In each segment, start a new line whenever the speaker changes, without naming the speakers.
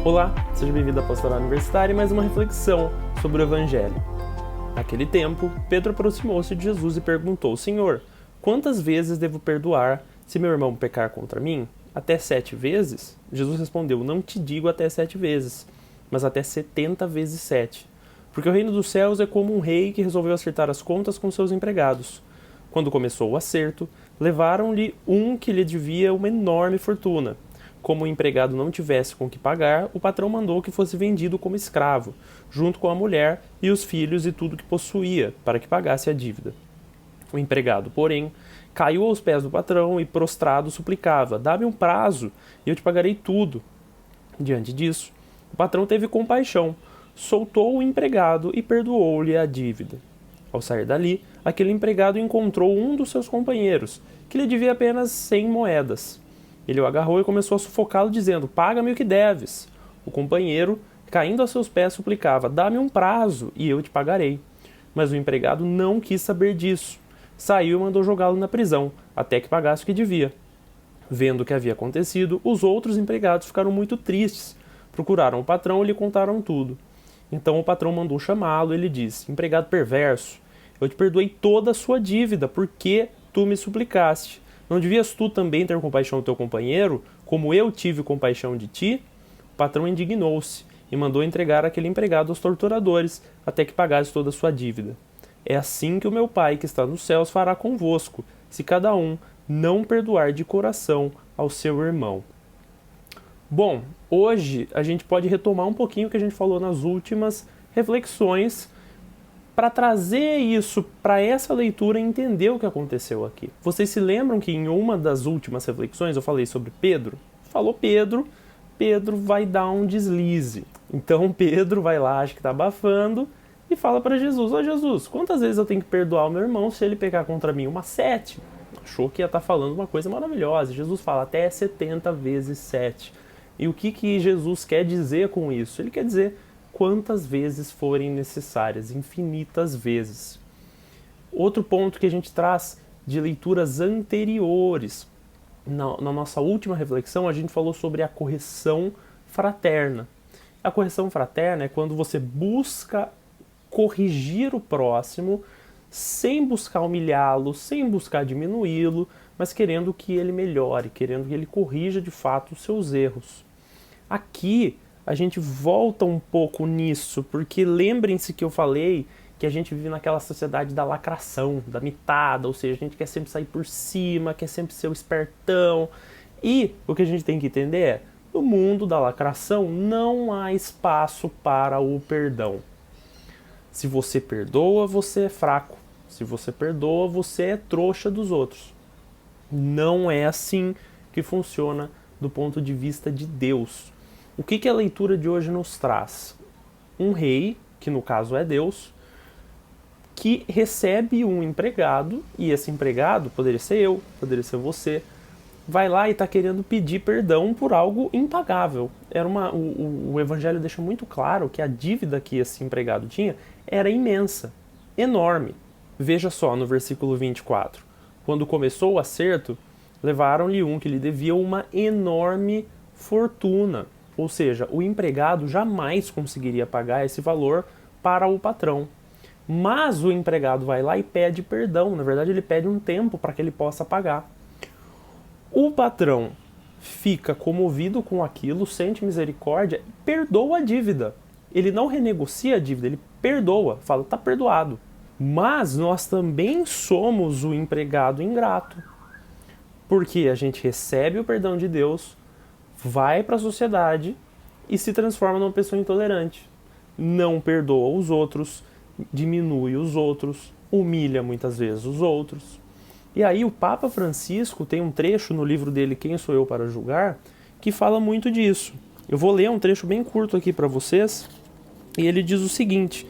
Olá, seja bem-vindo à Pastoral Universitária e mais uma reflexão sobre o Evangelho. Naquele tempo, Pedro aproximou-se de Jesus e perguntou: Senhor, quantas vezes devo perdoar se meu irmão pecar contra mim? Até 7 vezes? Jesus respondeu: Não te digo até 7 vezes, mas até 70 vezes 7. Porque o reino dos céus é como um rei que resolveu acertar as contas com seus empregados. Quando começou o acerto, levaram-lhe um que lhe devia uma enorme fortuna. Como o empregado não tivesse com que pagar, o patrão mandou que fosse vendido como escravo, junto com a mulher e os filhos e tudo que possuía, para que pagasse a dívida. O empregado, porém, caiu aos pés do patrão e, prostrado, suplicava: Dá-me um prazo e eu te pagarei tudo. Diante disso, o patrão teve compaixão, soltou o empregado e perdoou-lhe a dívida. Ao sair dali, aquele empregado encontrou um dos seus companheiros, que lhe devia apenas 100 moedas. Ele o agarrou e começou a sufocá-lo, dizendo: Paga-me o que deves. O companheiro, caindo a seus pés, suplicava: Dá-me um prazo e eu te pagarei. Mas o empregado não quis saber disso. Saiu e mandou jogá-lo na prisão, até que pagasse o que devia. Vendo o que havia acontecido, os outros empregados ficaram muito tristes. Procuraram o patrão e lhe contaram tudo. Então o patrão mandou chamá-lo e lhe disse: Empregado perverso, eu te perdoei toda a sua dívida, porque tu me suplicaste. Não devias tu também ter compaixão do teu companheiro, como eu tive compaixão de ti? O patrão indignou-se e mandou entregar aquele empregado aos torturadores, até que pagasse toda a sua dívida. É assim que o meu Pai, que está nos céus, fará convosco, se cada um não perdoar de coração ao seu irmão. Bom, hoje a gente pode retomar um pouquinho o que a gente falou nas últimas reflexões, para trazer isso para essa leitura e entender o que aconteceu aqui. Vocês se lembram que em uma das últimas reflexões eu falei sobre Pedro? Falou Pedro, Pedro vai dar um deslize. Então Pedro vai lá, acha que está abafando, e fala para Jesus: Ó Jesus, quantas vezes eu tenho que perdoar o meu irmão se ele pecar contra mim? 7. Achou que ia estar falando uma coisa maravilhosa. Jesus fala até 70 vezes 7. E o que Jesus quer dizer com isso? Ele quer dizer quantas vezes forem necessárias, infinitas vezes. Outro ponto que a gente traz de leituras anteriores. Na nossa última reflexão, a gente falou sobre a correção fraterna. A correção fraterna é quando você busca corrigir o próximo sem buscar humilhá-lo, sem buscar diminuí-lo, mas querendo que ele melhore, querendo que ele corrija de fato os seus erros. Aqui a gente volta um pouco nisso, porque lembrem-se que eu falei que a gente vive naquela sociedade da lacração, da mitada, ou seja, a gente quer sempre sair por cima, quer sempre ser o espertão. E o que a gente tem que entender é, no mundo da lacração não há espaço para o perdão. Se você perdoa, você é fraco. Se você perdoa, você é trouxa dos outros. Não é assim que funciona do ponto de vista de Deus. O que a leitura de hoje nos traz? Um rei, que no caso é Deus, que recebe um empregado, e esse empregado, poderia ser eu, poderia ser você, vai lá e está querendo pedir perdão por algo impagável. O Evangelho deixa muito claro que a dívida que esse empregado tinha era imensa, enorme. Veja só no versículo 24. Quando começou o acerto, levaram-lhe um que lhe devia uma enorme fortuna. Ou seja, o empregado jamais conseguiria pagar esse valor para o patrão. Mas o empregado vai lá e pede perdão. Na verdade, ele pede um tempo para que ele possa pagar. O patrão fica comovido com aquilo, sente misericórdia e perdoa a dívida. Ele não renegocia a dívida, ele perdoa, fala: está perdoado. Mas nós também somos o empregado ingrato. Porque a gente recebe o perdão de Deus, vai para a sociedade e se transforma numa pessoa intolerante. Não perdoa os outros, diminui os outros, humilha muitas vezes os outros. E aí o Papa Francisco tem um trecho no livro dele, Quem Sou Eu para Julgar?, que fala muito disso. Eu vou ler um trecho bem curto aqui para vocês, e ele diz o seguinte: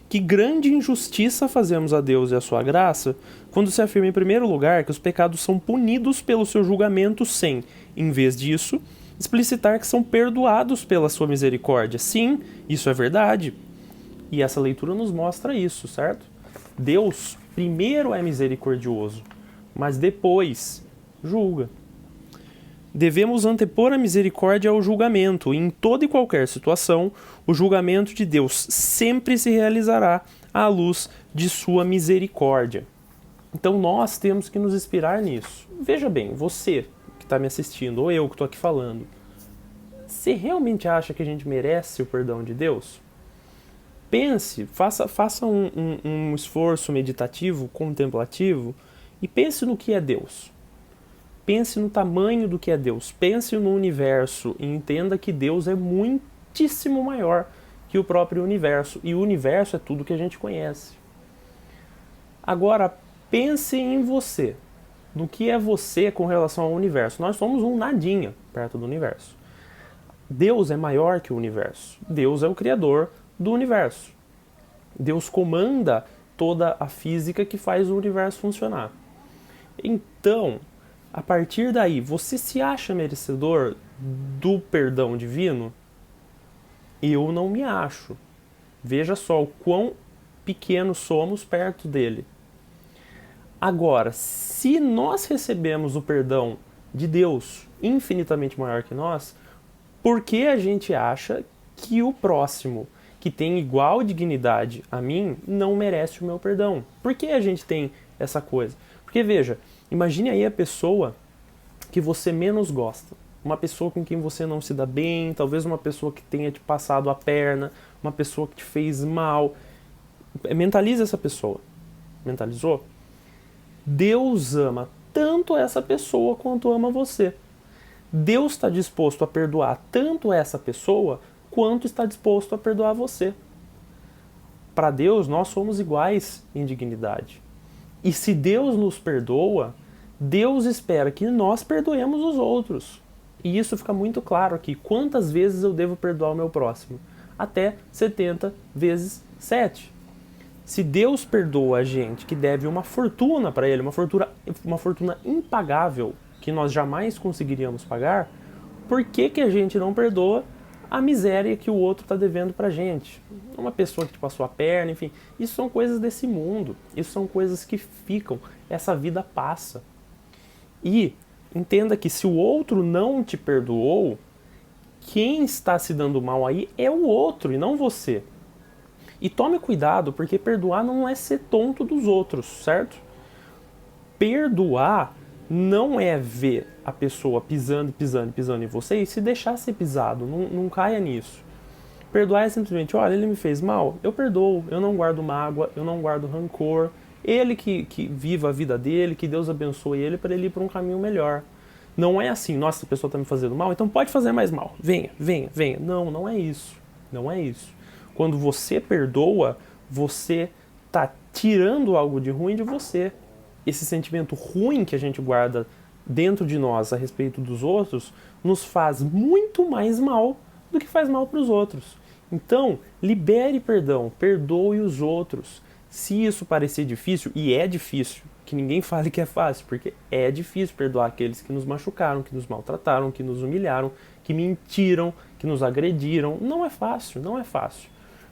que grande injustiça fazemos a Deus e a sua graça quando se afirma em primeiro lugar que os pecados são punidos pelo seu julgamento sem, em vez disso, explicitar que são perdoados pela sua misericórdia. Sim, isso é verdade. E essa leitura nos mostra isso, certo? Deus primeiro é misericordioso, mas depois julga. Devemos antepor a misericórdia ao julgamento. Em toda e qualquer situação, o julgamento de Deus sempre se realizará à luz de sua misericórdia. Então nós temos que nos inspirar nisso. Veja bem, você que está me assistindo, ou eu que estou aqui falando, você realmente acha que a gente merece o perdão de Deus? Pense, faça um esforço meditativo, contemplativo, e pense no que é Deus. Pense no tamanho do que é Deus. Pense no universo e entenda que Deus é muitíssimo maior que o próprio universo. E o universo é tudo que a gente conhece. Agora, pense em você. No que é você com relação ao universo. Nós somos um nadinha perto do universo. Deus é maior que o universo. Deus é o criador do universo. Deus comanda toda a física que faz o universo funcionar. Então, a partir daí, você se acha merecedor do perdão divino? Eu não me acho. Veja só o quão pequenos somos perto dele. Agora, se nós recebemos o perdão de Deus infinitamente maior que nós, por que a gente acha que o próximo, que tem igual dignidade a mim, não merece o meu perdão? Por que a gente tem essa coisa? Porque veja, imagine aí a pessoa que você menos gosta. Uma pessoa com quem você não se dá bem, talvez uma pessoa que tenha te passado a perna, uma pessoa que te fez mal. Mentalize essa pessoa. Mentalizou? Deus ama tanto essa pessoa quanto ama você. Deus está disposto a perdoar tanto essa pessoa quanto está disposto a perdoar você. Para Deus, nós somos iguais em dignidade. E se Deus nos perdoa, Deus espera que nós perdoemos os outros. E isso fica muito claro aqui. Quantas vezes eu devo perdoar o meu próximo? Até 70 vezes 7. Se Deus perdoa a gente que deve uma fortuna para Ele, uma fortuna impagável, que nós jamais conseguiríamos pagar, por que a gente não perdoa a miséria que o outro está devendo para a gente? Uma pessoa que te passou a perna, enfim. Isso são coisas desse mundo. Isso são coisas que ficam. Essa vida passa. E entenda que se o outro não te perdoou, quem está se dando mal aí é o outro e não você. E tome cuidado, porque perdoar não é ser tonto dos outros, certo? Perdoar não é ver a pessoa pisando em você e se deixar ser pisado, não caia nisso. Perdoar é simplesmente, olha, ele me fez mal, eu perdoo, eu não guardo mágoa, eu não guardo rancor, ele que viva a vida dele, que Deus abençoe ele para ele ir para um caminho melhor. Não é assim, nossa, essa pessoa está me fazendo mal, então pode fazer mais mal, venha. Não é isso, não é isso. Quando você perdoa, você está tirando algo de ruim de você. Esse sentimento ruim que a gente guarda dentro de nós a respeito dos outros nos faz muito mais mal do que faz mal para os outros. Então, libere perdão, perdoe os outros. Se isso parecer difícil, e é difícil, que ninguém fale que é fácil, porque é difícil perdoar aqueles que nos machucaram, que nos maltrataram, que nos humilharam, que mentiram, que nos agrediram. Não é fácil.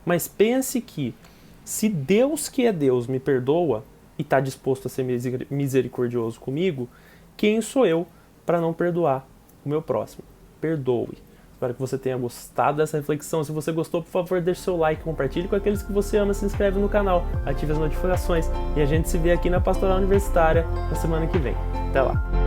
Mas pense que, se Deus que é Deus me perdoa e está disposto a ser misericordioso comigo, quem sou eu para não perdoar o meu próximo? Perdoe. Espero que você tenha gostado dessa reflexão. Se você gostou, por favor, deixe seu like, compartilhe com aqueles que você ama, se inscreve no canal, ative as notificações e a gente se vê aqui na Pastoral Universitária na semana que vem. Até lá!